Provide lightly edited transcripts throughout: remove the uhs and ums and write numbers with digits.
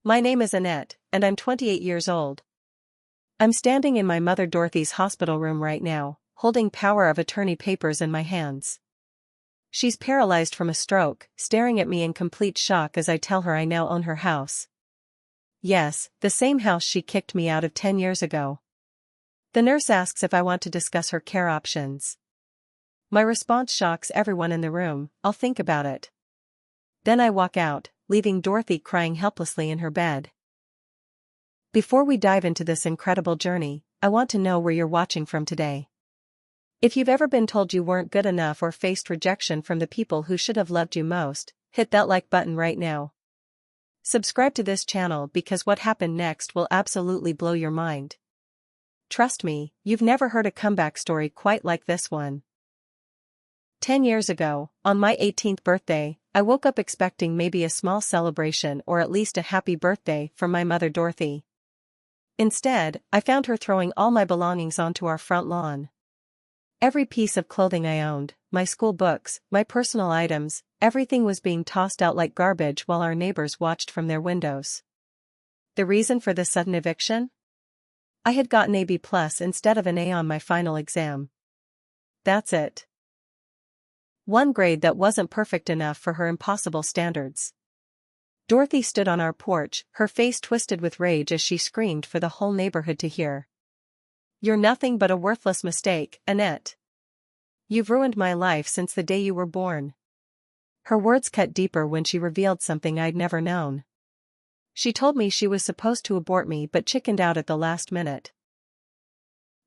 My name is Annette, and I'm 28 years old. I'm standing in my mother Dorothy's hospital room right now, holding power of attorney papers in my hands. She's paralyzed from a stroke, staring at me in complete shock as I tell her I now own her house. Yes, the same house she kicked me out of 10 years ago. The nurse asks if I want to discuss her care options. My response shocks everyone in the room. I'll think about it. Then I walk out, leaving Dorothy crying helplessly in her bed. Before we dive into this incredible journey, I want to know where you're watching from today. If you've ever been told you weren't good enough or faced rejection from the people who should have loved you most, hit that like button right now. Subscribe to this channel because what happened next will absolutely blow your mind. Trust me, you've never heard a comeback story quite like this one. 10 years ago, on my 18th birthday, I woke up expecting maybe a small celebration or at least a happy birthday from my mother Dorothy. Instead, I found her throwing all my belongings onto our front lawn. Every piece of clothing I owned, my school books, my personal items, everything was being tossed out like garbage while our neighbors watched from their windows. The reason for this sudden eviction? I had gotten a B+ instead of an A on my final exam. That's it. One grade that wasn't perfect enough for her impossible standards. Dorothy stood on our porch, her face twisted with rage as she screamed for the whole neighborhood to hear. "You're nothing but a worthless mistake, Annette. You've ruined my life since the day you were born." Her words cut deeper when she revealed something I'd never known. She told me she was supposed to abort me but chickened out at the last minute.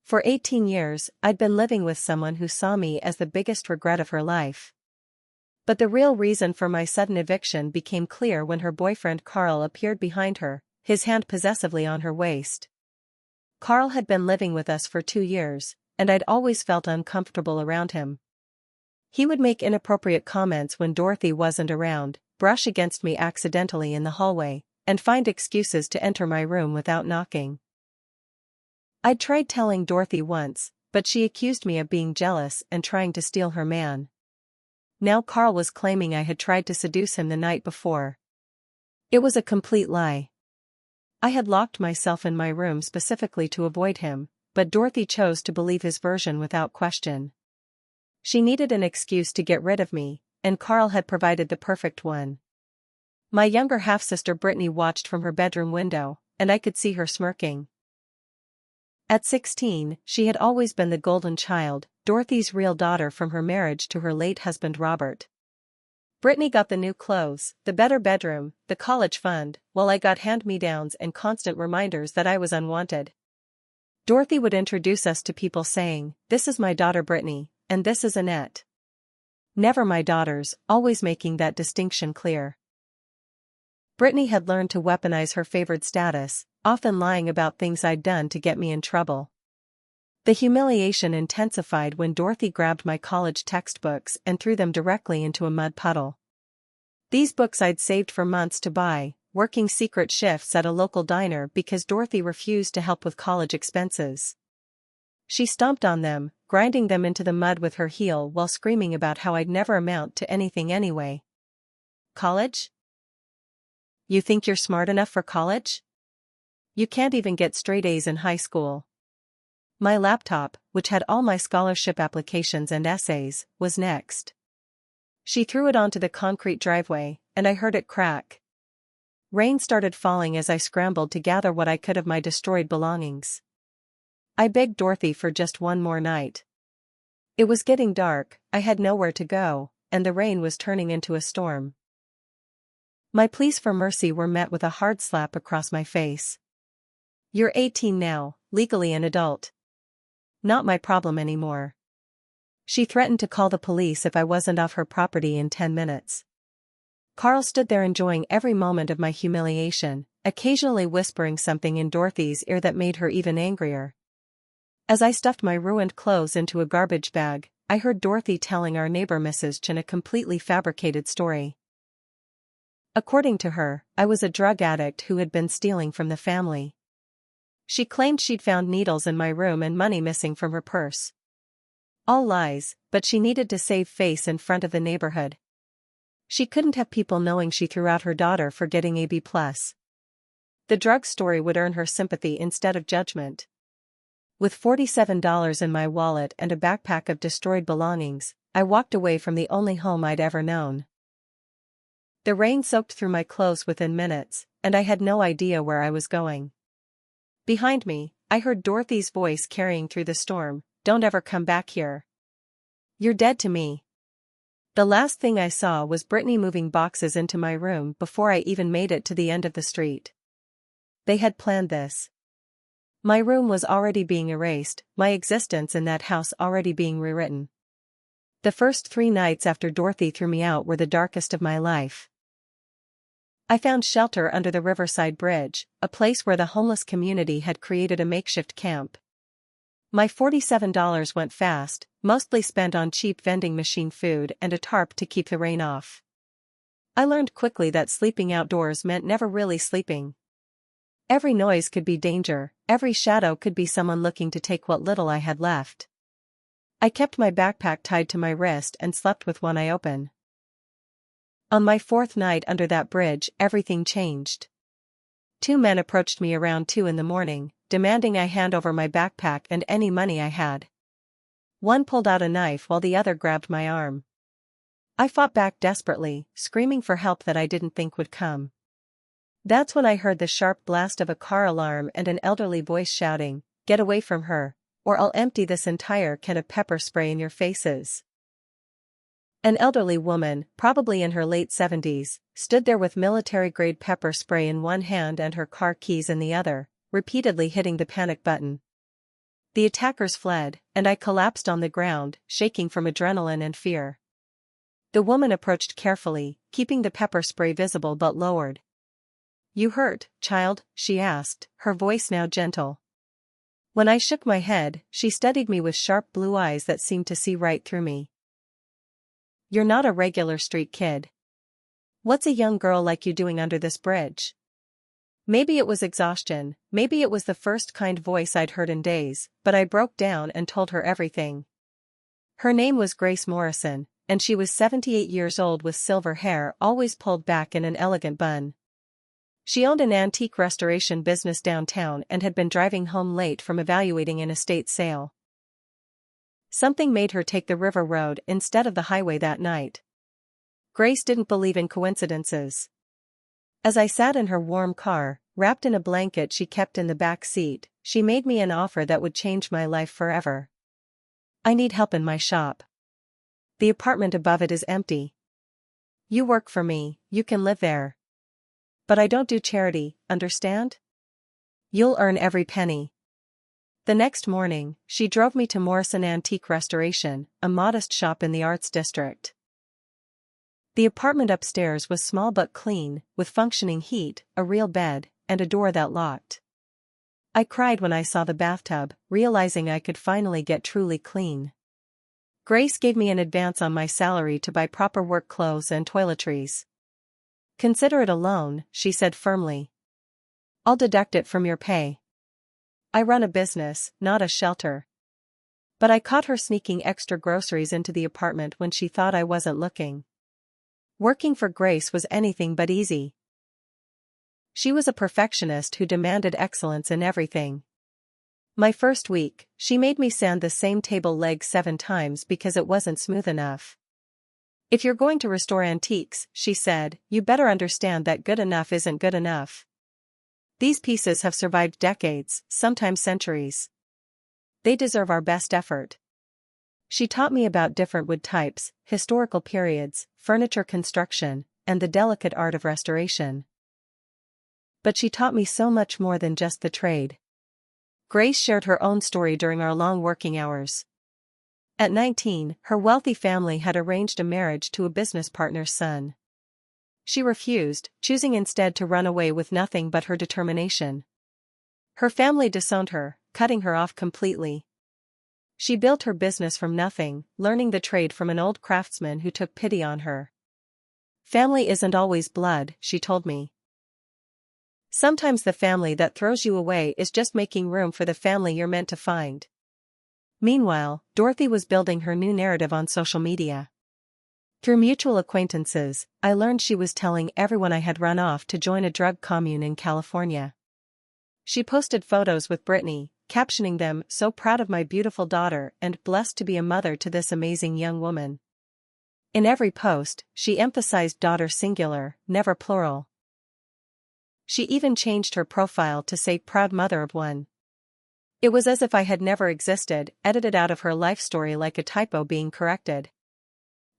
For 18 years, I'd been living with someone who saw me as the biggest regret of her life. But the real reason for my sudden eviction became clear when her boyfriend Carl appeared behind her, his hand possessively on her waist. Carl had been living with us for 2 years, and I'd always felt uncomfortable around him. He would make inappropriate comments when Dorothy wasn't around, brush against me accidentally in the hallway, and find excuses to enter my room without knocking. I'd tried telling Dorothy once, but she accused me of being jealous and trying to steal her man. Now Carl was claiming I had tried to seduce him the night before. It was a complete lie. I had locked myself in my room specifically to avoid him, but Dorothy chose to believe his version without question. She needed an excuse to get rid of me, and Carl had provided the perfect one. My younger half-sister Brittany watched from her bedroom window, and I could see her smirking. At 16, she had always been the golden child, Dorothy's real daughter from her marriage to her late husband Robert. Brittany got the new clothes, the better bedroom, the college fund, while I got hand-me-downs and constant reminders that I was unwanted. Dorothy would introduce us to people saying, "This is my daughter Brittany, and this is Annette." Never my daughters, always making that distinction clear. Brittany had learned to weaponize her favored status, often lying about things I'd done to get me in trouble. The humiliation intensified when Dorothy grabbed my college textbooks and threw them directly into a mud puddle. These books I'd saved for months to buy, working secret shifts at a local diner because Dorothy refused to help with college expenses. She stomped on them, grinding them into the mud with her heel while screaming about how I'd never amount to anything anyway. College? You think you're smart enough for college? You can't even get straight A's in high school. My laptop, which had all my scholarship applications and essays, was next. She threw it onto the concrete driveway, and I heard it crack. Rain started falling as I scrambled to gather what I could of my destroyed belongings. I begged Dorothy for just one more night. It was getting dark, I had nowhere to go, and the rain was turning into a storm. My pleas for mercy were met with a hard slap across my face. "You're 18 now, legally an adult. Not my problem anymore." She threatened to call the police if I wasn't off her property in 10 minutes. Carl stood there enjoying every moment of my humiliation, occasionally whispering something in Dorothy's ear that made her even angrier. As I stuffed my ruined clothes into a garbage bag, I heard Dorothy telling our neighbor Mrs. Chen a completely fabricated story. According to her, I was a drug addict who had been stealing from the family. She claimed she'd found needles in my room and money missing from her purse. All lies, but she needed to save face in front of the neighborhood. She couldn't have people knowing she threw out her daughter for getting a B+. The drug story would earn her sympathy instead of judgment. With $47 in my wallet and a backpack of destroyed belongings, I walked away from the only home I'd ever known. The rain soaked through my clothes within minutes, and I had no idea where I was going. Behind me, I heard Dorothy's voice carrying through the storm, "Don't ever come back here. You're dead to me." The last thing I saw was Brittany moving boxes into my room before I even made it to the end of the street. They had planned this. My room was already being erased, my existence in that house already being rewritten. The first 3 nights after Dorothy threw me out were the darkest of my life. I found shelter under the Riverside Bridge, a place where the homeless community had created a makeshift camp. My $47 went fast, mostly spent on cheap vending machine food and a tarp to keep the rain off. I learned quickly that sleeping outdoors meant never really sleeping. Every noise could be danger, every shadow could be someone looking to take what little I had left. I kept my backpack tied to my wrist and slept with one eye open. On my 4th night under that bridge, everything changed. 2 men approached me around 2 in the morning, demanding I hand over my backpack and any money I had. One pulled out a knife while the other grabbed my arm. I fought back desperately, screaming for help that I didn't think would come. That's when I heard the sharp blast of a car alarm and an elderly voice shouting, "Get away from her, or I'll empty this entire can of pepper spray in your faces." An elderly woman, probably in her late 70s, stood there with military-grade pepper spray in one hand and her car keys in the other, repeatedly hitting the panic button. The attackers fled, and I collapsed on the ground, shaking from adrenaline and fear. The woman approached carefully, keeping the pepper spray visible but lowered. "You hurt, child?" she asked, her voice now gentle. When I shook my head, she studied me with sharp blue eyes that seemed to see right through me. "You're not a regular street kid. What's a young girl like you doing under this bridge?" Maybe it was exhaustion, maybe it was the first kind voice I'd heard in days, but I broke down and told her everything. Her name was Grace Morrison, and she was 78 years old with silver hair always pulled back in an elegant bun. She owned an antique restoration business downtown and had been driving home late from evaluating an estate sale. Something made her take the river road instead of the highway that night. Grace didn't believe in coincidences. As I sat in her warm car, wrapped in a blanket she kept in the back seat, she made me an offer that would change my life forever. "I need help in my shop. The apartment above it is empty. You work for me, you can live there. But I don't do charity, understand? You'll earn every penny." The next morning, she drove me to Morrison Antique Restoration, a modest shop in the Arts District. The apartment upstairs was small but clean, with functioning heat, a real bed, and a door that locked. I cried when I saw the bathtub, realizing I could finally get truly clean. Grace gave me an advance on my salary to buy proper work clothes and toiletries. "Consider it a loan," she said firmly. "I'll deduct it from your pay. I run a business, not a shelter." But I caught her sneaking extra groceries into the apartment when she thought I wasn't looking. Working for Grace was anything but easy. She was a perfectionist who demanded excellence in everything. My first week, she made me sand the same table leg 7 times because it wasn't smooth enough. "If you're going to restore antiques," she said, "you better understand that good enough isn't good enough. These pieces have survived decades, sometimes centuries. They deserve our best effort." She taught me about different wood types, historical periods, furniture construction, and the delicate art of restoration. But she taught me so much more than just the trade. Grace shared her own story during our long working hours. At 19, her wealthy family had arranged a marriage to a business partner's son. She refused, choosing instead to run away with nothing but her determination. Her family disowned her, cutting her off completely. She built her business from nothing, learning the trade from an old craftsman who took pity on her. "Family isn't always blood," she told me. "Sometimes the family that throws you away is just making room for the family you're meant to find." Meanwhile, Dorothy was building her new narrative on social media. Through mutual acquaintances, I learned she was telling everyone I had run off to join a drug commune in California. She posted photos with Brittany, captioning them, "So proud of my beautiful daughter and blessed to be a mother to this amazing young woman." In every post, she emphasized daughter singular, never plural. She even changed her profile to say proud mother of one. It was as if I had never existed, edited out of her life story like a typo being corrected.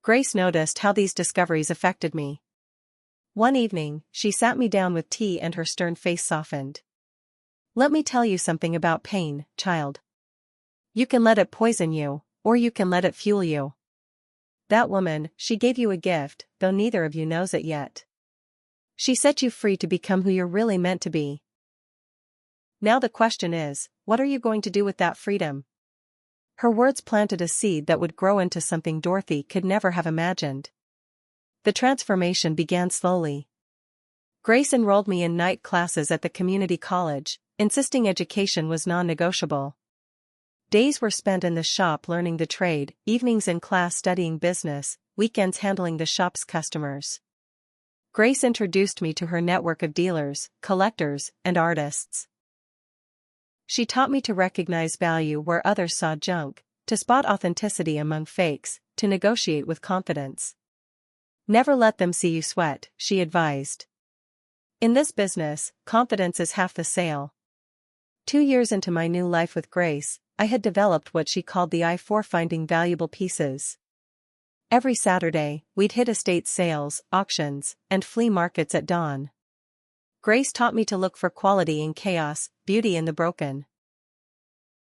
Grace noticed how these discoveries affected me. One evening, she sat me down with tea and her stern face softened. "Let me tell you something about pain, child. You can let it poison you, or you can let it fuel you. That woman, she gave you a gift, though neither of you knows it yet. She set you free to become who you're really meant to be. Now the question is, what are you going to do with that freedom?" Her words planted a seed that would grow into something Dorothy could never have imagined. The transformation began slowly. Grace enrolled me in night classes at the community college, insisting education was non-negotiable. Days were spent in the shop learning the trade, evenings in class studying business, weekends handling the shop's customers. Grace introduced me to her network of dealers, collectors, and artists. She taught me to recognize value where others saw junk, to spot authenticity among fakes, to negotiate with confidence. "Never let them see you sweat," she advised. "In this business, confidence is half the sale." 2 years into my new life with Grace, I had developed what she called the eye for finding valuable pieces. Every Saturday, we'd hit estate sales, auctions, and flea markets at dawn. Grace taught me to look for quality in chaos, beauty in the broken.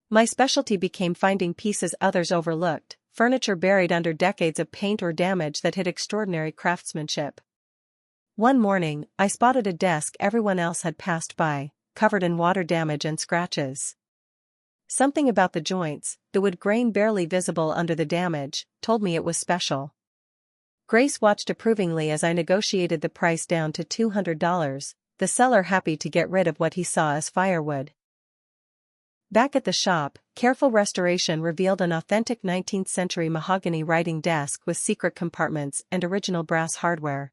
My specialty became finding pieces others overlooked, furniture buried under decades of paint or damage that hid extraordinary craftsmanship. One morning, I spotted a desk everyone else had passed by, covered in water damage and scratches. Something about the joints, the wood grain barely visible under the damage, told me it was special. Grace watched approvingly as I negotiated the price down to $200, the seller happy to get rid of what he saw as firewood. Back at the shop, careful restoration revealed an authentic 19th-century mahogany writing desk with secret compartments and original brass hardware.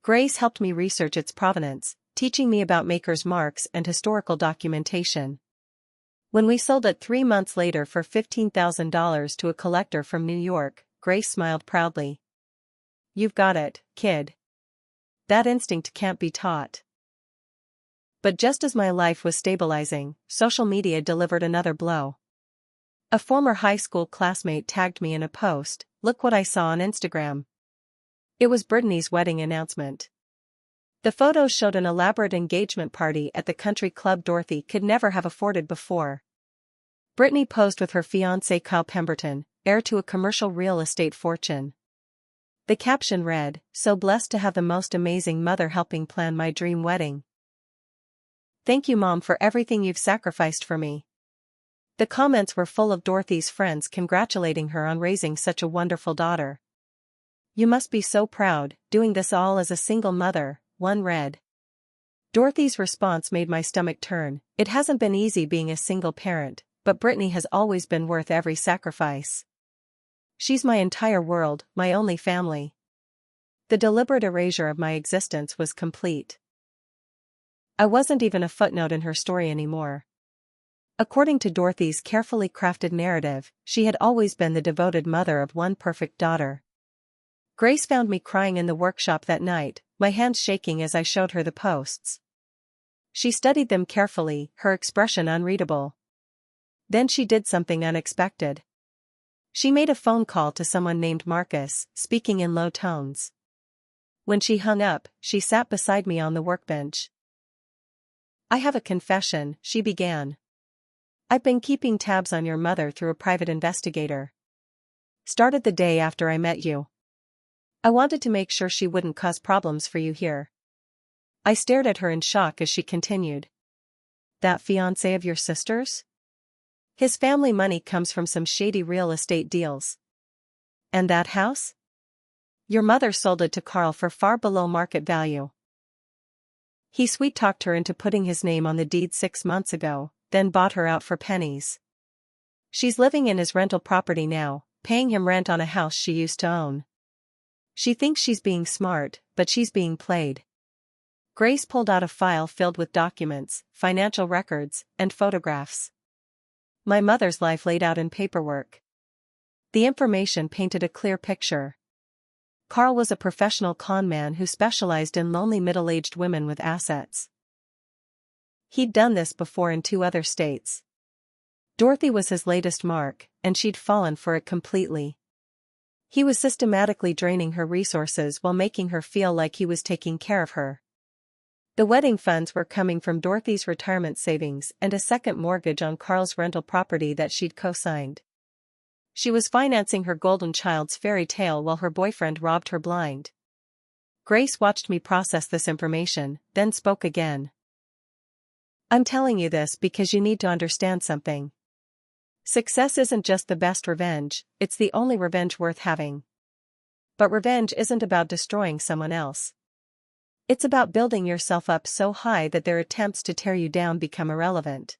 Grace helped me research its provenance, teaching me about maker's marks and historical documentation. When we sold it 3 months later for $15,000 to a collector from New York, Grace smiled proudly. "You've got it, kid. That instinct can't be taught." But just as my life was stabilizing, social media delivered another blow. A former high school classmate tagged me in a post, "Look what I saw on Instagram." It was Brittany's wedding announcement. The photos showed an elaborate engagement party at the country club Dorothy could never have afforded before. Brittany posed with her fiancé Kyle Pemberton, heir to a commercial real estate fortune. The caption read, "So blessed to have the most amazing mother helping plan my dream wedding. Thank you, Mom, for everything you've sacrificed for me." The comments were full of Dorothy's friends congratulating her on raising such a wonderful daughter. "You must be so proud, doing this all as a single mother," one read. Dorothy's response made my stomach turn. "It hasn't been easy being a single parent, but Brittany has always been worth every sacrifice. She's my entire world, my only family." The deliberate erasure of my existence was complete. I wasn't even a footnote in her story anymore. According to Dorothy's carefully crafted narrative, she had always been the devoted mother of one perfect daughter. Grace found me crying in the workshop that night, my hands shaking as I showed her the posts. She studied them carefully, her expression unreadable. Then she did something unexpected. She made a phone call to someone named Marcus, speaking in low tones. When she hung up, she sat beside me on the workbench. "I have a confession," she began. "I've been keeping tabs on your mother through a private investigator. Started the day after I met you. I wanted to make sure she wouldn't cause problems for you here." I stared at her in shock as she continued. "That fiancé of your sister's? His family money comes from some shady real estate deals. And that house? Your mother sold it to Carl for far below market value. He sweet-talked her into putting his name on the deed 6 months ago, then bought her out for pennies. She's living in his rental property now, paying him rent on a house she used to own. She thinks she's being smart, but she's being played. Grace pulled out a file filled with documents, financial records, and photographs. My mother's life laid out in paperwork. The information painted a clear picture. Carl was a professional con man who specialized in lonely middle-aged women with assets. He'd done this before in 2 other states. Dorothy was his latest mark, and she'd fallen for it completely. He was systematically draining her resources while making her feel like he was taking care of her. The wedding funds were coming from Dorothy's retirement savings and a second mortgage on Carl's rental property that she'd co-signed. She was financing her golden child's fairy tale while her boyfriend robbed her blind. Grace watched me process this information, then spoke again. "I'm telling you this because you need to understand something. Success isn't just the best revenge, it's the only revenge worth having. But revenge isn't about destroying someone else. It's about building yourself up so high that their attempts to tear you down become irrelevant."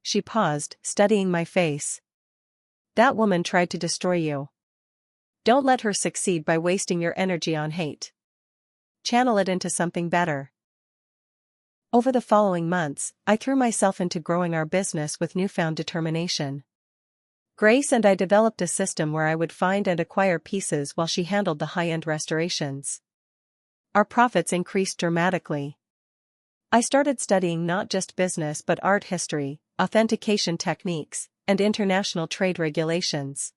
She paused, studying my face. "That woman tried to destroy you. Don't let her succeed by wasting your energy on hate. Channel it into something better." Over the following months, I threw myself into growing our business with newfound determination. Grace and I developed a system where I would find and acquire pieces while she handled the high-end restorations. Our profits increased dramatically. I started studying not just business but art history, authentication techniques, and international trade regulations.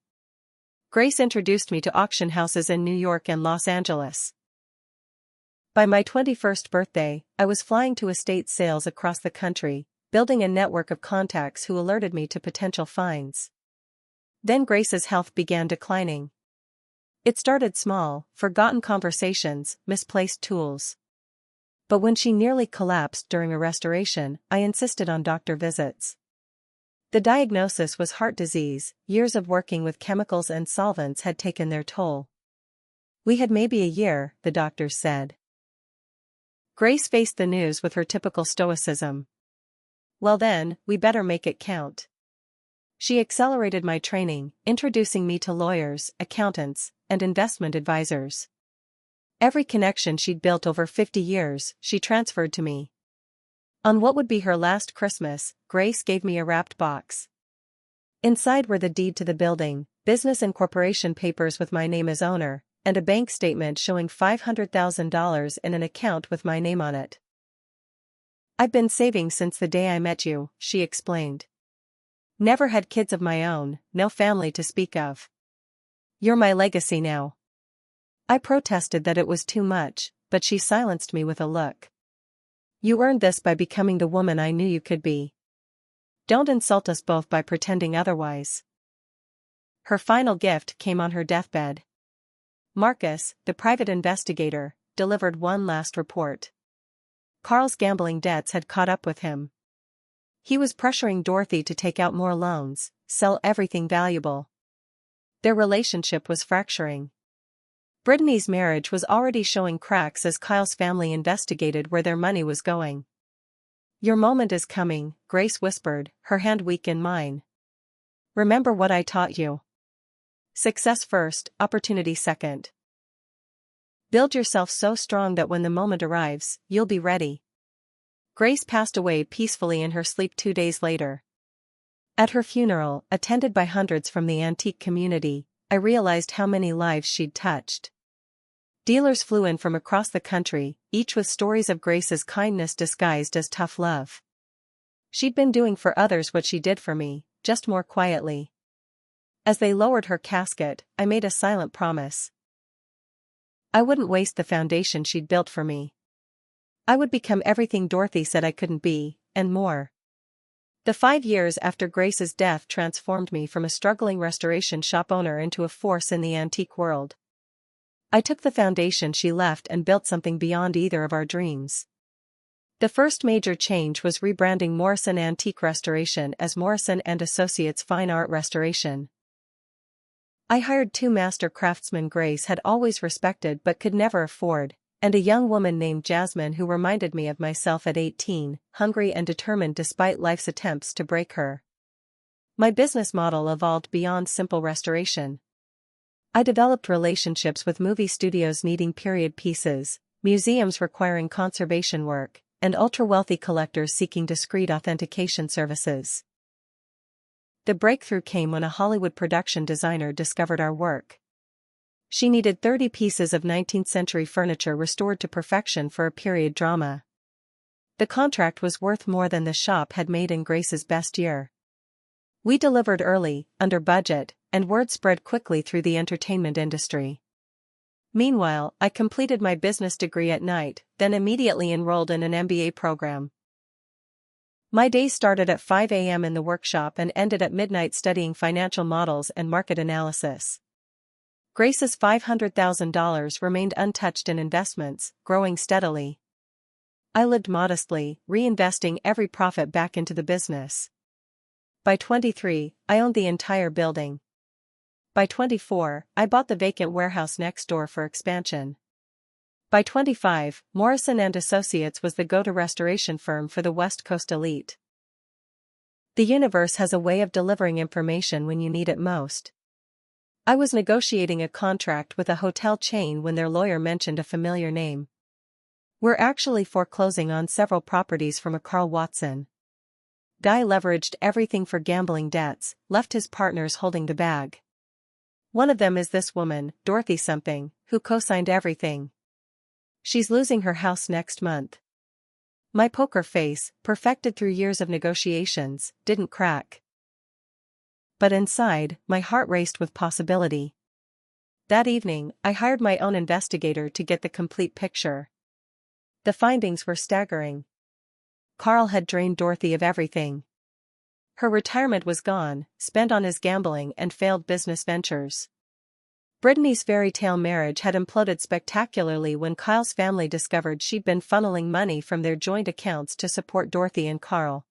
Grace introduced me to auction houses in New York and Los Angeles. By my 21st birthday, I was flying to estate sales across the country, building a network of contacts who alerted me to potential finds. Then Grace's health began declining. It started small, forgotten conversations, misplaced tools. But when she nearly collapsed during a restoration, I insisted on doctor visits. The diagnosis was heart disease. Years of working with chemicals and solvents had taken their toll. "We had maybe a year," the doctors said. Grace faced the news with her typical stoicism. "Well then, we better make it count." She accelerated my training, introducing me to lawyers, accountants, and investment advisors. Every connection she'd built over 50 years, she transferred to me. On what would be her last Christmas, Grace gave me a wrapped box. Inside were the deed to the building, business and corporation papers with my name as owner, and a bank statement showing $500,000 in an account with my name on it. "I've been saving since the day I met you," she explained. "Never had kids of my own, no family to speak of. You're my legacy now." I protested that it was too much, but she silenced me with a look. "You earned this by becoming the woman I knew you could be. Don't insult us both by pretending otherwise." Her final gift came on her deathbed. Marcus, the private investigator, delivered one last report. Carl's gambling debts had caught up with him. He was pressuring Dorothy to take out more loans, sell everything valuable. Their relationship was fracturing. Brittany's marriage was already showing cracks as Kyle's family investigated where their money was going. "Your moment is coming," Grace whispered, her hand weak in mine. "Remember what I taught you. Success first, opportunity second. Build yourself so strong that when the moment arrives, you'll be ready." Grace passed away peacefully in her sleep 2 days later. At her funeral, attended by hundreds from the antique community, I realized how many lives she'd touched. Dealers flew in from across the country, each with stories of Grace's kindness disguised as tough love. She'd been doing for others what she did for me, just more quietly. As they lowered her casket, I made a silent promise. I wouldn't waste the foundation she'd built for me. I would become everything Dorothy said I couldn't be, and more. The 5 years after Grace's death transformed me from a struggling restoration shop owner into a force in the antique world. I took the foundation she left and built something beyond either of our dreams. The first major change was rebranding Morrison Antique Restoration as Morrison & Associates Fine Art Restoration. I hired 2 master craftsmen Grace had always respected but could never afford, and a young woman named Jasmine who reminded me of myself at 18, hungry and determined despite life's attempts to break her. My business model evolved beyond simple restoration. I developed relationships with movie studios needing period pieces, museums requiring conservation work, and ultra-wealthy collectors seeking discreet authentication services. The breakthrough came when a Hollywood production designer discovered our work. She needed 30 pieces of 19th-century furniture restored to perfection for a period drama. The contract was worth more than the shop had made in Grace's best year. We delivered early, under budget, and word spread quickly through the entertainment industry. Meanwhile, I completed my business degree at night, then immediately enrolled in an MBA program. My day started at 5 a.m. in the workshop and ended at midnight studying financial models and market analysis. Grace's $500,000 remained untouched in investments, growing steadily. I lived modestly, reinvesting every profit back into the business. By 23, I owned the entire building. By 24, I bought the vacant warehouse next door for expansion. By 25, Morrison & Associates was the go-to restoration firm for the West Coast elite. The universe has a way of delivering information when you need it most. I was negotiating a contract with a hotel chain when their lawyer mentioned a familiar name. We're actually foreclosing on several properties from a Carl Watson. Guy leveraged everything for gambling debts, left his partners holding the bag. One of them is this woman, Dorothy something, who co-signed everything. She's losing her house next month. My poker face, perfected through years of negotiations, didn't crack. But inside, my heart raced with possibility. That evening, I hired my own investigator to get the complete picture. The findings were staggering. Carl had drained Dorothy of everything. Her retirement was gone, spent on his gambling and failed business ventures. Brittany's fairy tale marriage had imploded spectacularly when Kyle's family discovered she'd been funneling money from their joint accounts to support Dorothy and Carl.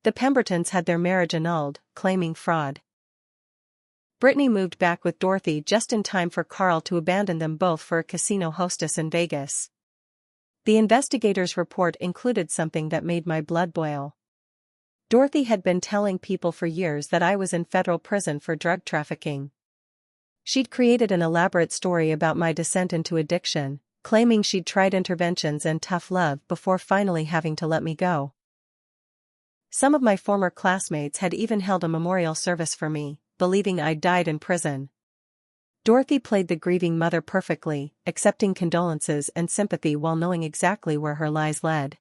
The Pembertons had their marriage annulled, claiming fraud. Brittany moved back with Dorothy just in time for Carl to abandon them both for a casino hostess in Vegas. The investigator's report included something that made my blood boil. Dorothy had been telling people for years that I was in federal prison for drug trafficking. She'd created an elaborate story about my descent into addiction, claiming she'd tried interventions and tough love before finally having to let me go. Some of my former classmates had even held a memorial service for me, believing I'd died in prison. Dorothy played the grieving mother perfectly, accepting condolences and sympathy while knowing exactly where her lies led.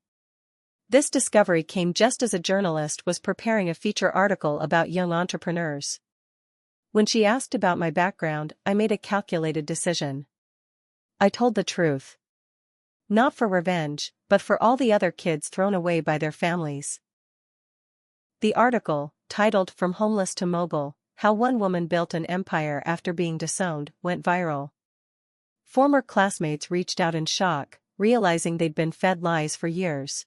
This discovery came just as a journalist was preparing a feature article about young entrepreneurs. When she asked about my background, I made a calculated decision. I told the truth. Not for revenge, but for all the other kids thrown away by their families. The article, titled From Homeless to Mogul, How One Woman Built an Empire After Being Disowned, went viral. Former classmates reached out in shock, realizing they'd been fed lies for years.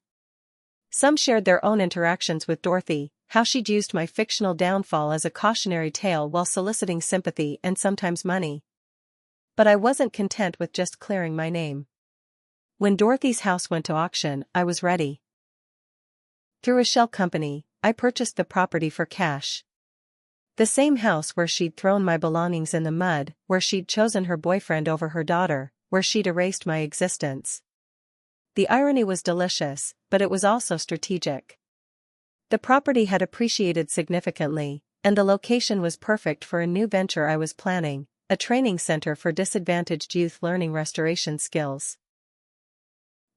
Some shared their own interactions with Dorothy, how she'd used my fictional downfall as a cautionary tale while soliciting sympathy and sometimes money. But I wasn't content with just clearing my name. When Dorothy's house went to auction, I was ready. Through a shell company, I purchased the property for cash. The same house where she'd thrown my belongings in the mud, where she'd chosen her boyfriend over her daughter, where she'd erased my existence. The irony was delicious, but it was also strategic. The property had appreciated significantly, and the location was perfect for a new venture I was planning, a training center for disadvantaged youth learning restoration skills.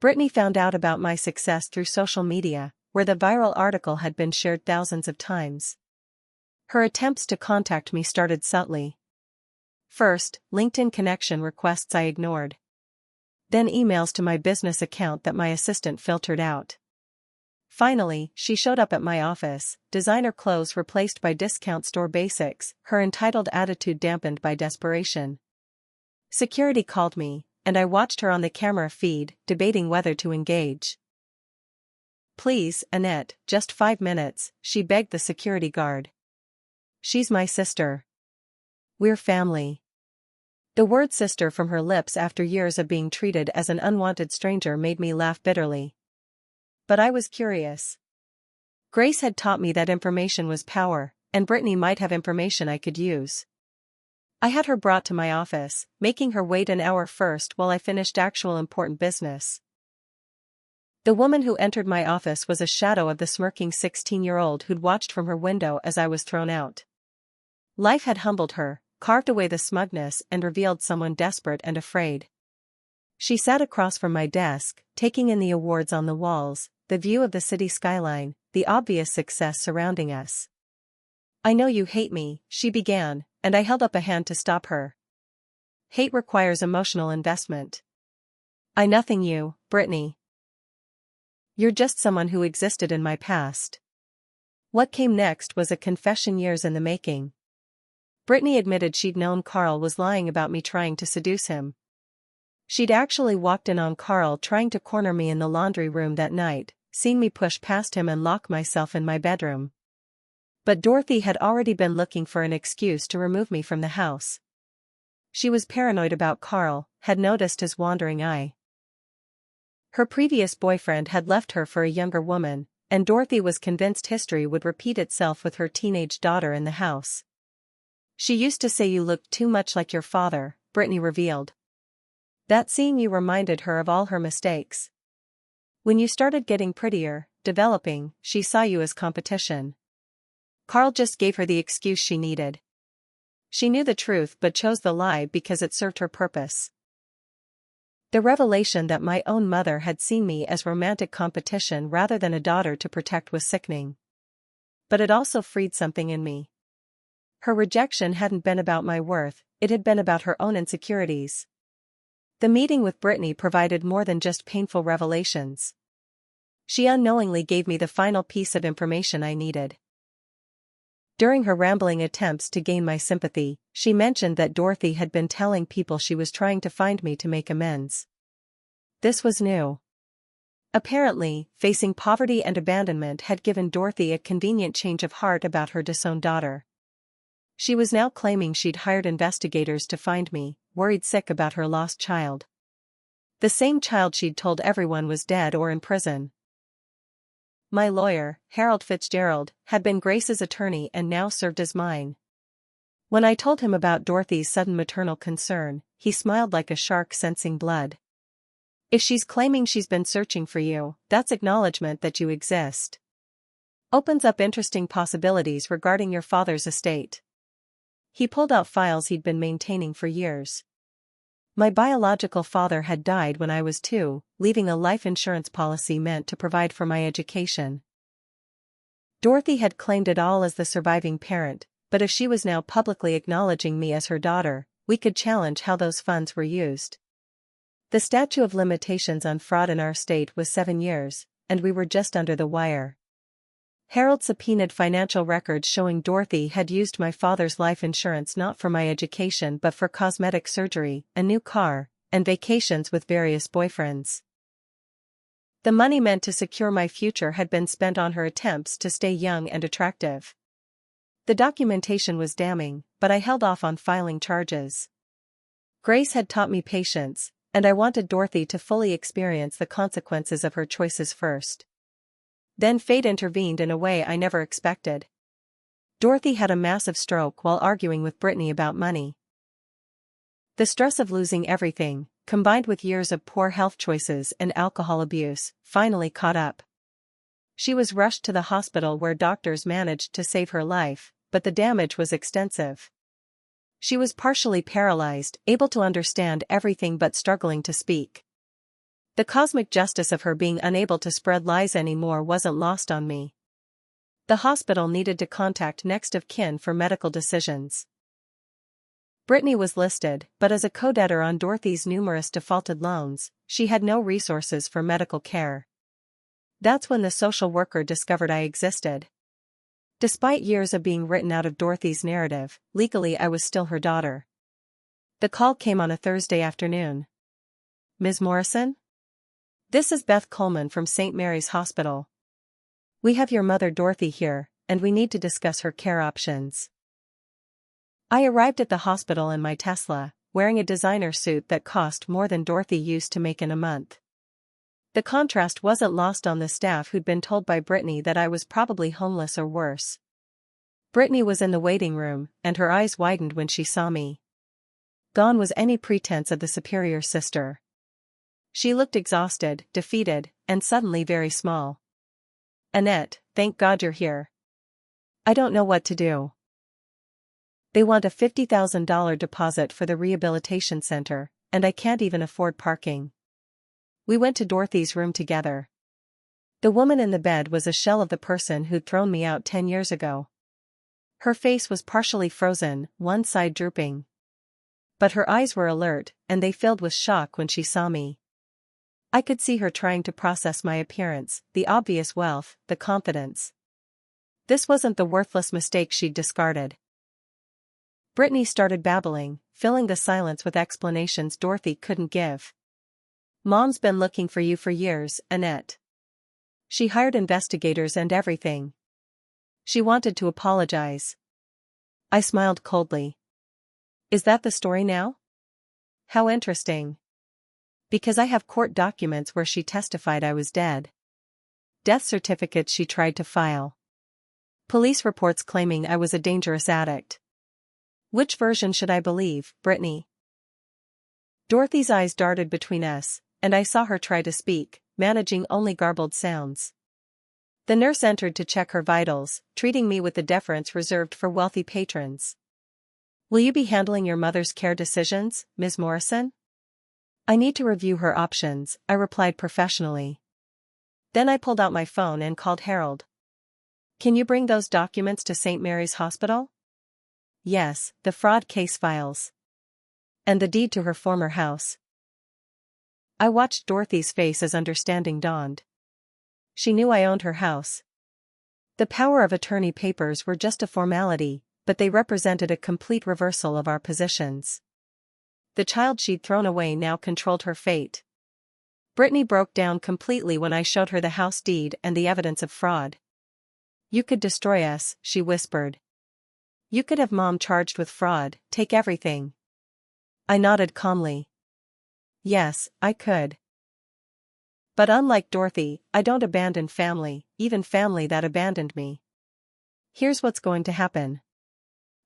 Brittany found out about my success through social media, where the viral article had been shared thousands of times. Her attempts to contact me started subtly. First, LinkedIn connection requests I ignored. Then emails to my business account that my assistant filtered out. Finally, she showed up at my office, designer clothes replaced by discount store basics, her entitled attitude dampened by desperation. Security called me, and I watched her on the camera feed, debating whether to engage. "Please, Annette, just 5 minutes," she begged the security guard. "She's my sister. We're family." The word sister from her lips after years of being treated as an unwanted stranger made me laugh bitterly. But I was curious. Grace had taught me that information was power, and Brittany might have information I could use. I had her brought to my office, making her wait an hour first while I finished actual important business. The woman who entered my office was a shadow of the smirking 16-year-old who'd watched from her window as I was thrown out. Life had humbled her, carved away the smugness and revealed someone desperate and afraid. She sat across from my desk, taking in the awards on the walls, the view of the city skyline, the obvious success surrounding us. "I know you hate me," she began, and I held up a hand to stop her. "Hate requires emotional investment. I nothing you, Brittany. You're just someone who existed in my past." What came next was a confession years in the making. Brittany admitted she'd known Carl was lying about me trying to seduce him. She'd actually walked in on Carl trying to corner me in the laundry room that night, seen me push past him and lock myself in my bedroom. But Dorothy had already been looking for an excuse to remove me from the house. She was paranoid about Carl, had noticed his wandering eye. Her previous boyfriend had left her for a younger woman, and Dorothy was convinced history would repeat itself with her teenage daughter in the house. "She used to say you looked too much like your father," Brittany revealed. "That seeing you reminded her of all her mistakes. When you started getting prettier, developing, she saw you as competition. Carl just gave her the excuse she needed. She knew the truth but chose the lie because it served her purpose." The revelation that my own mother had seen me as romantic competition rather than a daughter to protect was sickening. But it also freed something in me. Her rejection hadn't been about my worth, it had been about her own insecurities. The meeting with Brittany provided more than just painful revelations. She unknowingly gave me the final piece of information I needed. During her rambling attempts to gain my sympathy, she mentioned that Dorothy had been telling people she was trying to find me to make amends. This was new. Apparently, facing poverty and abandonment had given Dorothy a convenient change of heart about her disowned daughter. She was now claiming she'd hired investigators to find me, worried sick about her lost child. The same child she'd told everyone was dead or in prison. My lawyer, Harold Fitzgerald, had been Grace's attorney and now served as mine. When I told him about Dorothy's sudden maternal concern, he smiled like a shark sensing blood. "If she's claiming she's been searching for you, that's acknowledgement that you exist. Opens up interesting possibilities regarding your father's estate." He pulled out files he'd been maintaining for years. My biological father had died when I was 2, leaving a life insurance policy meant to provide for my education. Dorothy had claimed it all as the surviving parent, but if she was now publicly acknowledging me as her daughter, we could challenge how those funds were used. The statute of limitations on fraud in our state was 7 years, and we were just under the wire. Harold subpoenaed financial records showing Dorothy had used my father's life insurance not for my education but for cosmetic surgery, a new car, and vacations with various boyfriends. The money meant to secure my future had been spent on her attempts to stay young and attractive. The documentation was damning, but I held off on filing charges. Grace had taught me patience, and I wanted Dorothy to fully experience the consequences of her choices first. Then fate intervened in a way I never expected. Dorothy had a massive stroke while arguing with Brittany about money. The stress of losing everything, combined with years of poor health choices and alcohol abuse, finally caught up. She was rushed to the hospital where doctors managed to save her life, but the damage was extensive. She was partially paralyzed, able to understand everything but struggling to speak. The cosmic justice of her being unable to spread lies anymore wasn't lost on me. The hospital needed to contact next of kin for medical decisions. Brittany was listed, but as a co-debtor on Dorothy's numerous defaulted loans, she had no resources for medical care. That's when the social worker discovered I existed. Despite years of being written out of Dorothy's narrative, legally I was still her daughter. The call came on a Thursday afternoon. "Ms. Morrison? This is Beth Coleman from St. Mary's Hospital. We have your mother Dorothy here, and we need to discuss her care options." I arrived at the hospital in my Tesla, wearing a designer suit that cost more than Dorothy used to make in a month. The contrast wasn't lost on the staff who'd been told by Brittany that I was probably homeless or worse. Brittany was in the waiting room, and her eyes widened when she saw me. Gone was any pretense of the superior sister. She looked exhausted, defeated, and suddenly very small. "Annette, thank God you're here. I don't know what to do. They want a $50,000 deposit for the rehabilitation center, and I can't even afford parking." We went to Dorothy's room together. The woman in the bed was a shell of the person who'd thrown me out 10 years ago. Her face was partially frozen, one side drooping. But her eyes were alert, and they filled with shock when she saw me. I could see her trying to process my appearance, the obvious wealth, the confidence. This wasn't the worthless mistake she'd discarded. Brittany started babbling, filling the silence with explanations Dorothy couldn't give. "Mom's been looking for you for years, Annette. She hired investigators and everything. She wanted to apologize." I smiled coldly. "Is that the story now? How interesting. Because I have court documents where she testified I was dead. Death certificates she tried to file. Police reports claiming I was a dangerous addict. Which version should I believe, Brittany?" Dorothy's eyes darted between us, and I saw her try to speak, managing only garbled sounds. The nurse entered to check her vitals, treating me with the deference reserved for wealthy patrons. "Will you be handling your mother's care decisions, Ms. Morrison?" "I need to review her options," I replied professionally. Then I pulled out my phone and called Harold. "Can you bring those documents to St. Mary's Hospital?" "Yes, the fraud case files. And the deed to her former house." I watched Dorothy's face as understanding dawned. She knew I owned her house. The power of attorney papers were just a formality, but they represented a complete reversal of our positions. The child she'd thrown away now controlled her fate. Brittany broke down completely when I showed her the house deed and the evidence of fraud. "You could destroy us," she whispered. "You could have Mom charged with fraud, take everything." I nodded calmly. Yes, I could. But unlike Dorothy, I don't abandon family, even family that abandoned me. Here's what's going to happen.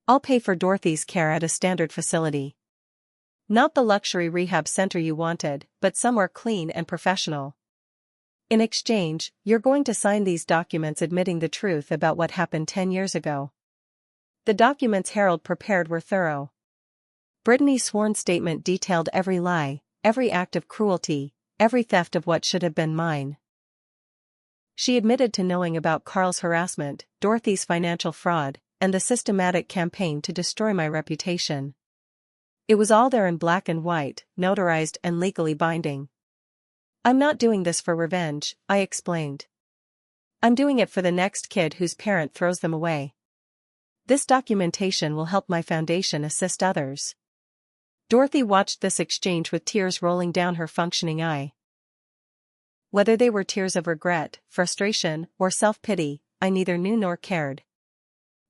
I'll pay for Dorothy's care at a standard facility. Not the luxury rehab center you wanted, but somewhere clean and professional. In exchange, you're going to sign these documents admitting the truth about what happened 10 years ago. The documents Harold prepared were thorough. Brittany's sworn statement detailed every lie, every act of cruelty, every theft of what should have been mine. She admitted to knowing about Carl's harassment, Dorothy's financial fraud, and the systematic campaign to destroy my reputation. It was all there in black and white, notarized and legally binding. "I'm not doing this for revenge," I explained. "I'm doing it for the next kid whose parent throws them away. This documentation will help my foundation assist others." Dorothy watched this exchange with tears rolling down her functioning eye. Whether they were tears of regret, frustration, or self-pity, I neither knew nor cared.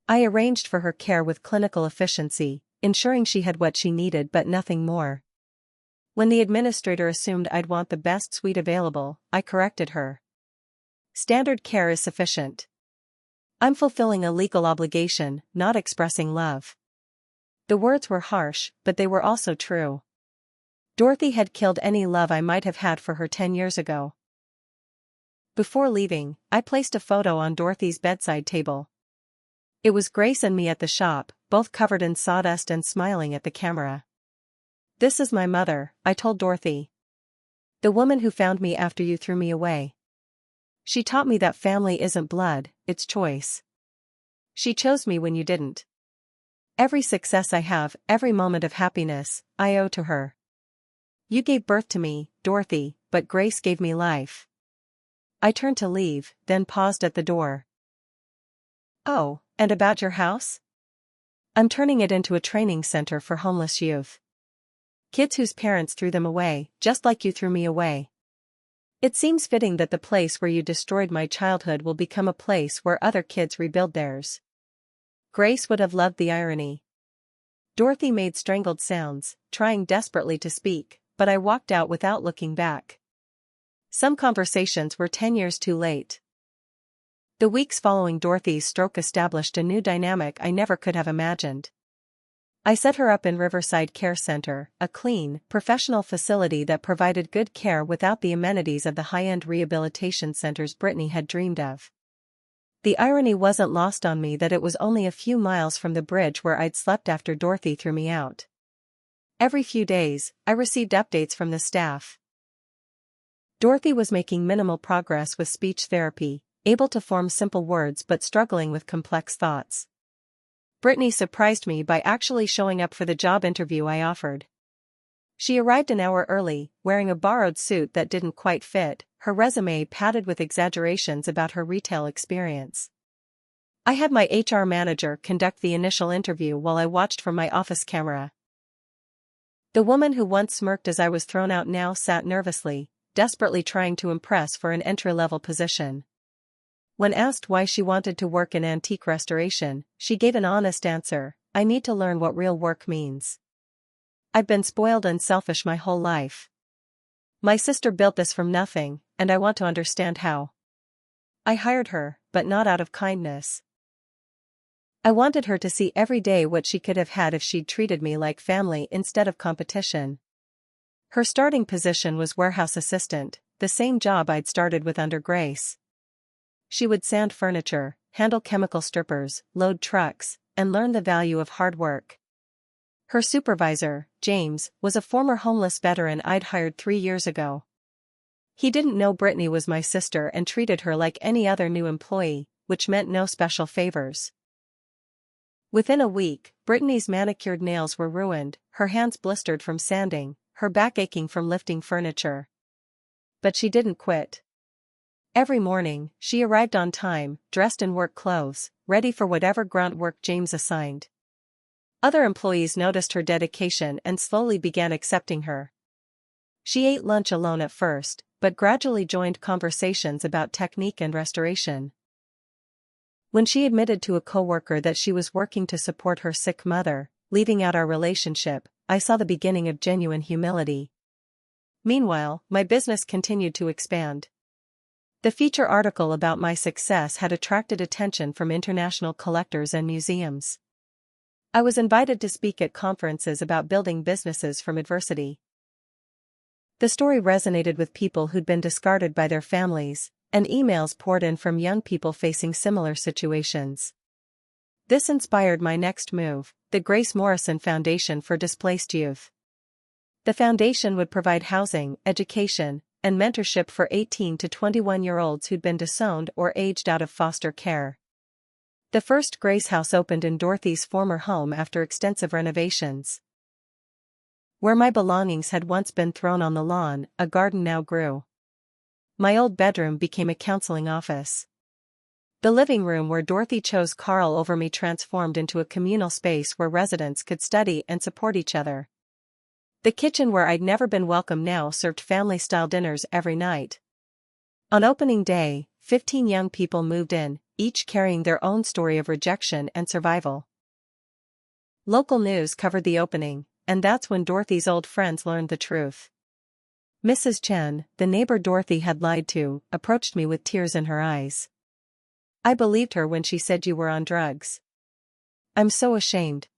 I arranged for her care with clinical efficiency, ensuring she had what she needed but nothing more. When the administrator assumed I'd want the best suite available, I corrected her. "Standard care is sufficient. I'm fulfilling a legal obligation, not expressing love." The words were harsh, but they were also true. Dorothy had killed any love I might have had for her 10 years ago. Before leaving, I placed a photo on Dorothy's bedside table. It was Grace and me at the shop, both covered in sawdust and smiling at the camera. "This is my mother," I told Dorothy. "The woman who found me after you threw me away. She taught me that family isn't blood, it's choice. She chose me when you didn't. Every success I have, every moment of happiness, I owe to her. You gave birth to me, Dorothy, but Grace gave me life." I turned to leave, then paused at the door. "Oh, and about your house?" "I'm turning it into a training center for homeless youth. Kids whose parents threw them away, just like you threw me away. It seems fitting that the place where you destroyed my childhood will become a place where other kids rebuild theirs." Grace would have loved the irony. Dorothy made strangled sounds, trying desperately to speak, but I walked out without looking back. Some conversations were 10 years too late. The weeks following Dorothy's stroke established a new dynamic I never could have imagined. I set her up in Riverside Care Center, a clean, professional facility that provided good care without the amenities of the high-end rehabilitation centers Brittany had dreamed of. The irony wasn't lost on me that it was only a few miles from the bridge where I'd slept after Dorothy threw me out. Every few days, I received updates from the staff. Dorothy was making minimal progress with speech therapy, able to form simple words but struggling with complex thoughts. Brittany surprised me by actually showing up for the job interview I offered. She arrived an hour early, wearing a borrowed suit that didn't quite fit, her resume padded with exaggerations about her retail experience. I had my HR manager conduct the initial interview while I watched from my office camera. The woman who once smirked as I was thrown out now sat nervously, desperately trying to impress for an entry-level position. When asked why she wanted to work in antique restoration, she gave an honest answer: "I need to learn what real work means. I've been spoiled and selfish my whole life. My sister built this from nothing, and I want to understand how." I hired her, but not out of kindness. I wanted her to see every day what she could have had if she'd treated me like family instead of competition. Her starting position was warehouse assistant, the same job I'd started with under Grace. She would sand furniture, handle chemical strippers, load trucks, and learn the value of hard work. Her supervisor, James, was a former homeless veteran I'd hired 3 years ago. He didn't know Brittany was my sister and treated her like any other new employee, which meant no special favors. Within a week, Brittany's manicured nails were ruined, her hands blistered from sanding, her back aching from lifting furniture. But she didn't quit. Every morning, she arrived on time, dressed in work clothes, ready for whatever grunt work James assigned. Other employees noticed her dedication and slowly began accepting her. She ate lunch alone at first, but gradually joined conversations about technique and restoration. When she admitted to a coworker that she was working to support her sick mother, leaving out our relationship, I saw the beginning of genuine humility. Meanwhile, my business continued to expand. The feature article about my success had attracted attention from international collectors and museums. I was invited to speak at conferences about building businesses from adversity. The story resonated with people who'd been discarded by their families, and emails poured in from young people facing similar situations. This inspired my next move, the Grace Morrison Foundation for Displaced Youth. The foundation would provide housing, education, and mentorship for 18 to 21-year-olds who'd been disowned or aged out of foster care. The first Grace House opened in Dorothy's former home after extensive renovations. Where my belongings had once been thrown on the lawn, a garden now grew. My old bedroom became a counseling office. The living room where Dorothy chose Carl over me transformed into a communal space where residents could study and support each other. The kitchen where I'd never been welcome now served family-style dinners every night. On opening day, 15 young people moved in, each carrying their own story of rejection and survival. Local news covered the opening, and that's when Dorothy's old friends learned the truth. Mrs. Chen, the neighbor Dorothy had lied to, approached me with tears in her eyes. "I believed her when she said you were on drugs. I'm so ashamed.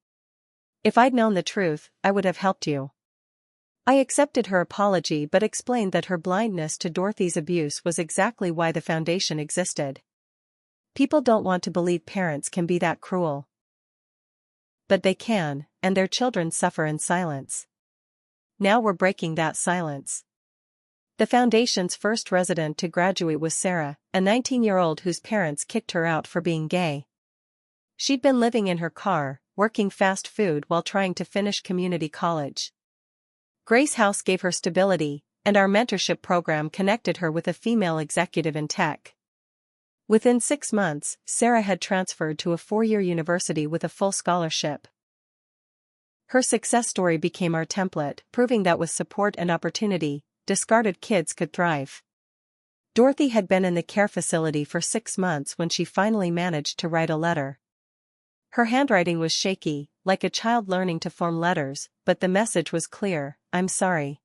If I'd known the truth, I would have helped you." I accepted her apology but explained that her blindness to Dorothy's abuse was exactly why the foundation existed. People don't want to believe parents can be that cruel. But they can, and their children suffer in silence. Now we're breaking that silence. The foundation's first resident to graduate was Sarah, a 19-year-old whose parents kicked her out for being gay. She'd been living in her car, working fast food while trying to finish community college. Grace House gave her stability, and our mentorship program connected her with a female executive in tech. Within 6 months, Sarah had transferred to a 4-year university with a full scholarship. Her success story became our template, proving that with support and opportunity, discarded kids could thrive. Dorothy had been in the care facility for 6 months when she finally managed to write a letter. Her handwriting was shaky, like a child learning to form letters, but the message was clear: "I'm sorry.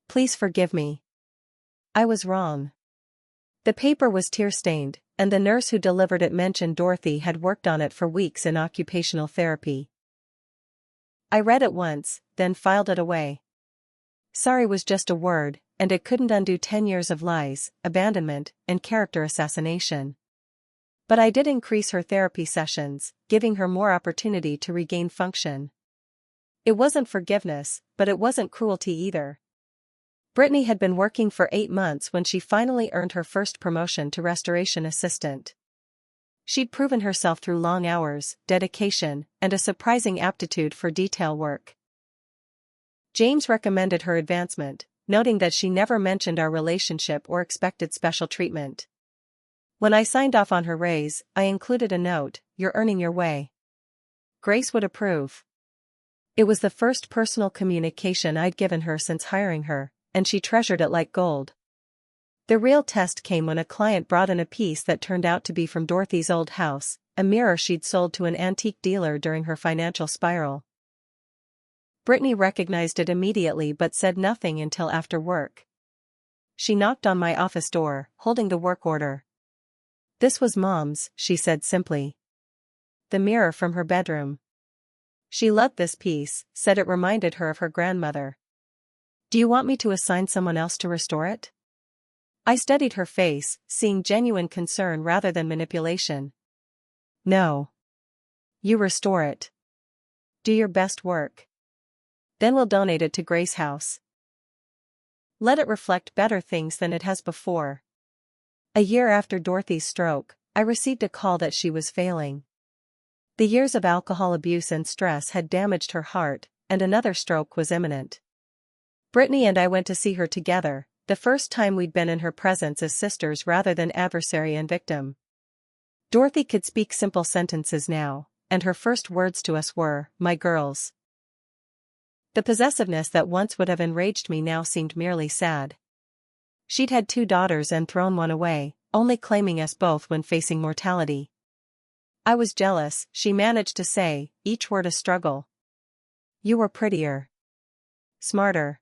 Please forgive me. I was wrong." The paper was tear-stained, and the nurse who delivered it mentioned Dorothy had worked on it for weeks in occupational therapy. I read it once, then filed it away. Sorry was just a word, and it couldn't undo 10 years of lies, abandonment, and character assassination. But I did increase her therapy sessions, giving her more opportunity to regain function. It wasn't forgiveness, but it wasn't cruelty either. Brittany had been working for 8 months when she finally earned her first promotion to restoration assistant. She'd proven herself through long hours, dedication, and a surprising aptitude for detail work. James recommended her advancement, noting that she never mentioned our relationship or expected special treatment. When I signed off on her raise, I included a note, "You're earning your way." Grace would approve. It was the first personal communication I'd given her since hiring her, and she treasured it like gold. The real test came when a client brought in a piece that turned out to be from Dorothy's old house, a mirror she'd sold to an antique dealer during her financial spiral. Brittany recognized it immediately but said nothing until after work. She knocked on my office door, holding the work order. "This was Mom's," she said simply. The mirror from her bedroom. She loved this piece, said it reminded her of her grandmother. "Do you want me to assign someone else to restore it?" I studied her face, seeing genuine concern rather than manipulation. "No. You restore it. Do your best work. Then we'll donate it to Grace House. Let it reflect better things than it has before." A year after Dorothy's stroke, I received a call that she was failing. The years of alcohol abuse and stress had damaged her heart, and another stroke was imminent. Brittany and I went to see her together, the first time we'd been in her presence as sisters rather than adversary and victim. Dorothy could speak simple sentences now, and her first words to us were, "My girls." The possessiveness that once would have enraged me now seemed merely sad. She'd had 2 daughters and thrown one away, only claiming us both when facing mortality. I was jealous, she managed to say, each word a struggle. "You were prettier. Smarter.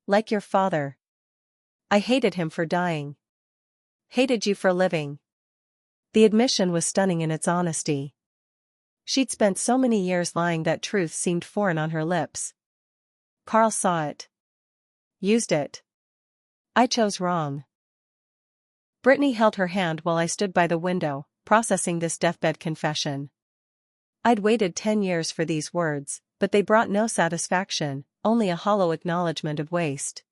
Like your father." I hated him for dying. Hated you for living. The admission was stunning in its honesty. She'd spent so many years lying that truth seemed foreign on her lips. Carl saw it. Used it. I chose wrong. Brittany held her hand while I stood by the window, processing this deathbed confession. I'd waited 10 years for these words, but they brought no satisfaction, only a hollow acknowledgement of waste.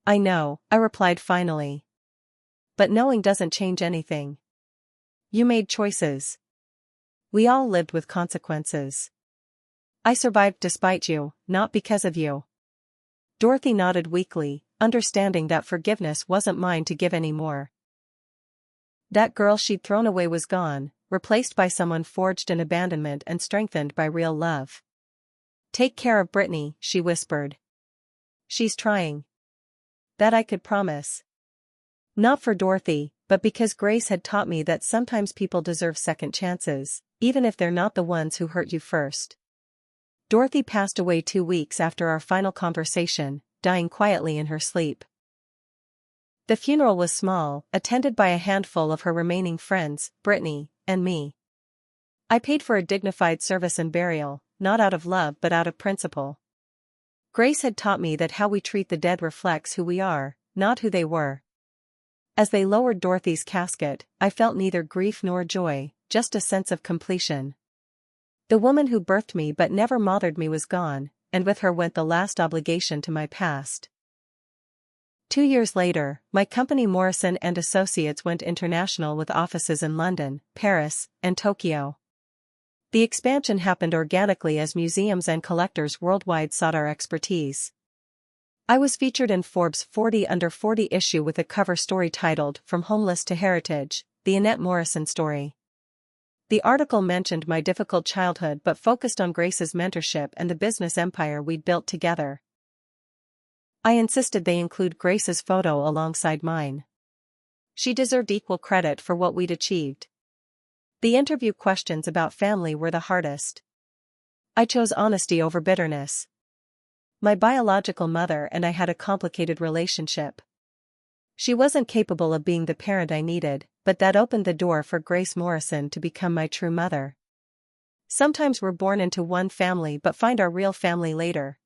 "I know," I replied finally. "But knowing doesn't change anything. You made choices. We all lived with consequences. I survived despite you, not because of you." Dorothy nodded weakly, understanding that forgiveness wasn't mine to give anymore. That girl she'd thrown away was gone, replaced by someone forged in abandonment and strengthened by real love. "Take care of Brittany," she whispered. "She's trying. That I could promise. Not for Dorothy, but because Grace had taught me that sometimes people deserve second chances, even if they're not the ones who hurt you first." Dorothy passed away 2 weeks after our final conversation, dying quietly in her sleep. The funeral was small, attended by a handful of her remaining friends, Brittany, and me. I paid for a dignified service and burial, not out of love but out of principle. Grace had taught me that how we treat the dead reflects who we are, not who they were. As they lowered Dorothy's casket, I felt neither grief nor joy, just a sense of completion. The woman who birthed me but never mothered me was gone, and with her went the last obligation to my past. 2 years later, my company Morrison & Associates went international with offices in London, Paris, and Tokyo. The expansion happened organically as museums and collectors worldwide sought our expertise. I was featured in Forbes' 40 Under 40 issue with a cover story titled "From Homeless to Heritage, the Annette Morrison Story." The article mentioned my difficult childhood but focused on Grace's mentorship and the business empire we'd built together. I insisted they include Grace's photo alongside mine. She deserved equal credit for what we'd achieved. The interview questions about family were the hardest. I chose honesty over bitterness. My biological mother and I had a complicated relationship. She wasn't capable of being the parent I needed, but that opened the door for Grace Morrison to become my true mother. Sometimes we're born into one family but find our real family later.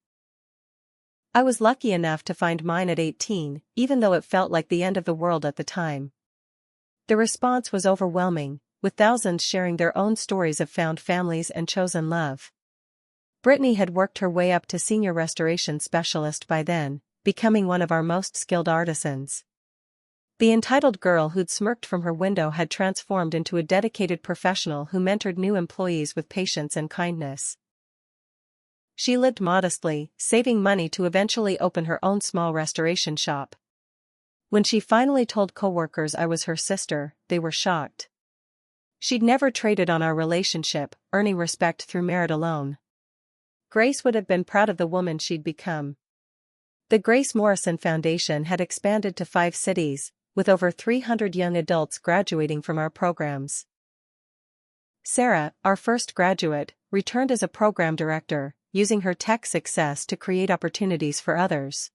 I was lucky enough to find mine at 18, even though it felt like the end of the world at the time. The response was overwhelming, with thousands sharing their own stories of found families and chosen love. Brittany had worked her way up to senior restoration specialist by then, becoming one of our most skilled artisans. The entitled girl who'd smirked from her window had transformed into a dedicated professional who mentored new employees with patience and kindness. She lived modestly, saving money to eventually open her own small restoration shop. When she finally told coworkers I was her sister, they were shocked. She'd never traded on our relationship, earning respect through merit alone. Grace would have been proud of the woman she'd become. The Grace Morrison Foundation had expanded to 5 cities, with over 300 young adults graduating from our programs. Sarah, our first graduate, returned as a program director, using her tech success to create opportunities for others.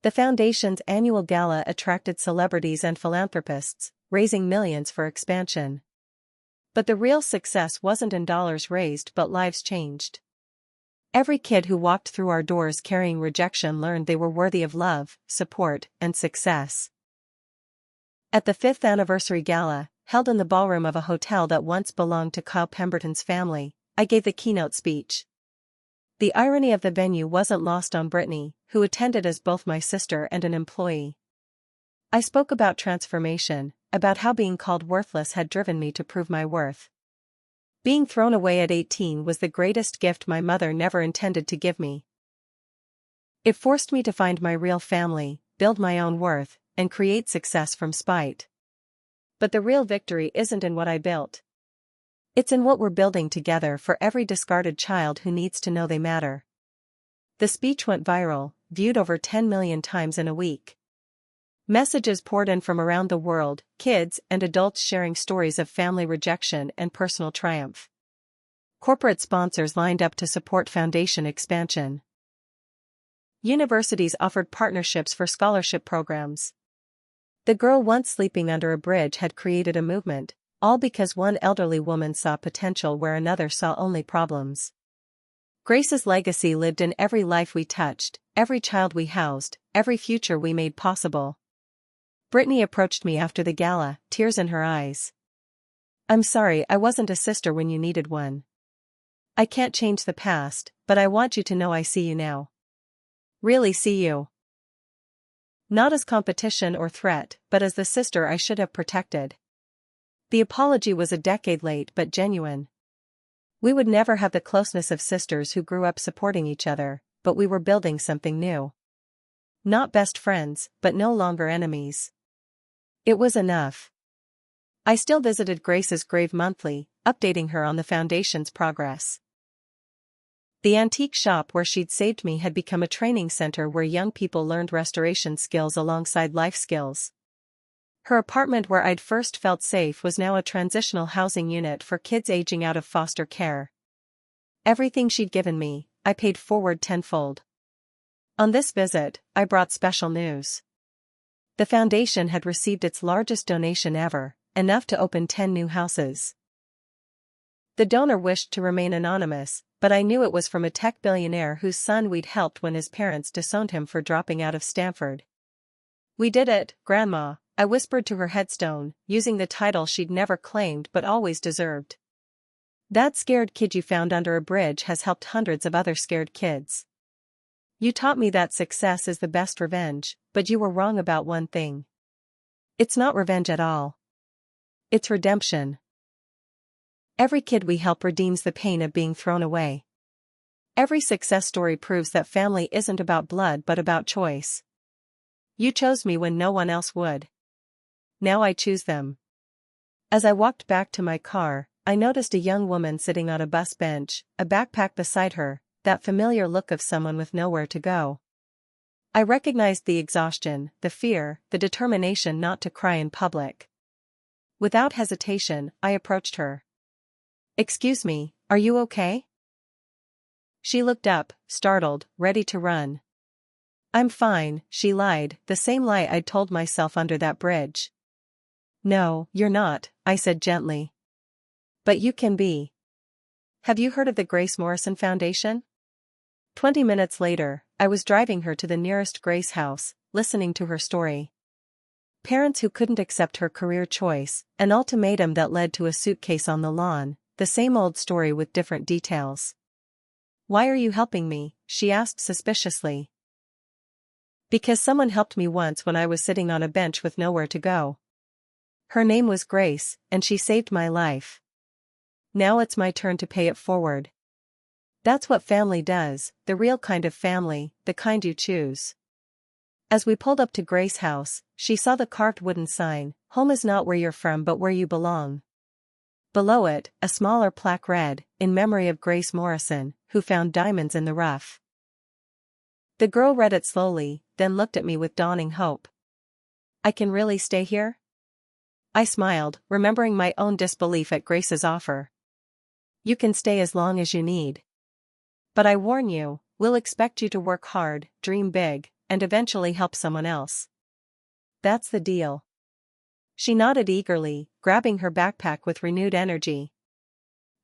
The foundation's annual gala attracted celebrities and philanthropists, raising millions for expansion. But the real success wasn't in dollars raised but lives changed. Every kid who walked through our doors carrying rejection learned they were worthy of love, support, and success. At the 5th anniversary gala, held in the ballroom of a hotel that once belonged to Kyle Pemberton's family, I gave the keynote speech. The irony of the venue wasn't lost on Brittany, who attended as both my sister and an employee. I spoke about transformation, about how being called worthless had driven me to prove my worth. Being thrown away at 18 was the greatest gift my mother never intended to give me. It forced me to find my real family, build my own worth, and create success from spite. But the real victory isn't in what I built. It's in what we're building together for every discarded child who needs to know they matter. The speech went viral, viewed over 10 million times in a week. Messages poured in from around the world, kids and adults sharing stories of family rejection and personal triumph. Corporate sponsors lined up to support foundation expansion. Universities offered partnerships for scholarship programs. The girl once sleeping under a bridge had created a movement, all because one elderly woman saw potential where another saw only problems. Grace's legacy lived in every life we touched, every child we housed, every future we made possible. Brittany approached me after the gala, tears in her eyes. "I'm sorry I wasn't a sister when you needed one. I can't change the past, but I want you to know I see you now. Really see you. Not as competition or threat, but as the sister I should have protected." The apology was a decade late but genuine. We would never have the closeness of sisters who grew up supporting each other, but we were building something new. Not best friends, but no longer enemies. It was enough. I still visited Grace's grave monthly, updating her on the foundation's progress. The antique shop where she'd saved me had become a training center where young people learned restoration skills alongside life skills. Her apartment where I'd first felt safe was now a transitional housing unit for kids aging out of foster care. Everything she'd given me, I paid forward tenfold. On this visit, I brought special news. The foundation had received its largest donation ever, enough to open 10 new houses. The donor wished to remain anonymous, but I knew it was from a tech billionaire whose son we'd helped when his parents disowned him for dropping out of Stanford. "We did it, Grandma," I whispered to her headstone, using the title she'd never claimed but always deserved. "That scared kid you found under a bridge has helped hundreds of other scared kids. You taught me that success is the best revenge, but you were wrong about one thing. It's not revenge at all. It's redemption. Every kid we help redeems the pain of being thrown away. Every success story proves that family isn't about blood but about choice. You chose me when no one else would. Now I choose them." As I walked back to my car, I noticed a young woman sitting on a bus bench, a backpack beside her, that familiar look of someone with nowhere to go. I recognized the exhaustion, the fear, the determination not to cry in public. Without hesitation, I approached her. "Excuse me, are you okay?" She looked up, startled, ready to run. "I'm fine," she lied, the same lie I'd told myself under that bridge. "No, you're not," I said gently. "But you can be." Have you heard of the Grace Morrison Foundation? 20 minutes later, I was driving her to the nearest Grace house, listening to her story. Parents who couldn't accept her career choice, an ultimatum that led to a suitcase on the lawn, the same old story with different details. Why are you helping me? She asked suspiciously. Because someone helped me once when I was sitting on a bench with nowhere to go. Her name was Grace, and she saved my life. Now it's my turn to pay it forward. That's what family does, the real kind of family, the kind you choose. As we pulled up to Grace's house, she saw the carved wooden sign, "Home is not where you're from but where you belong." Below it, a smaller plaque read, "In memory of Grace Morrison, who found diamonds in the rough." The girl read it slowly, then looked at me with dawning hope. I can really stay here? I smiled, remembering my own disbelief at Grace's offer. You can stay as long as you need. But I warn you, we'll expect you to work hard, dream big, and eventually help someone else. That's the deal. She nodded eagerly, grabbing her backpack with renewed energy.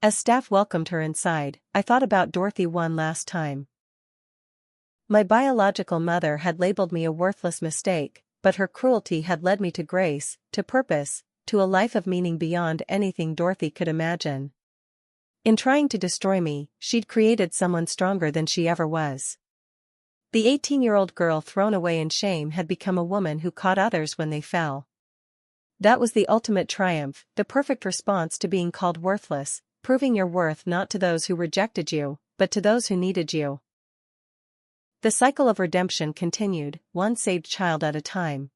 As staff welcomed her inside, I thought about Dorothy one last time. My biological mother had labeled me a worthless mistake, but her cruelty had led me to grace, to purpose, to a life of meaning beyond anything Dorothy could imagine. In trying to destroy me, she'd created someone stronger than she ever was. The 18-year-old girl thrown away in shame had become a woman who caught others when they fell. That was the ultimate triumph, the perfect response to being called worthless, proving your worth not to those who rejected you, but to those who needed you. The cycle of redemption continued, one saved child at a time.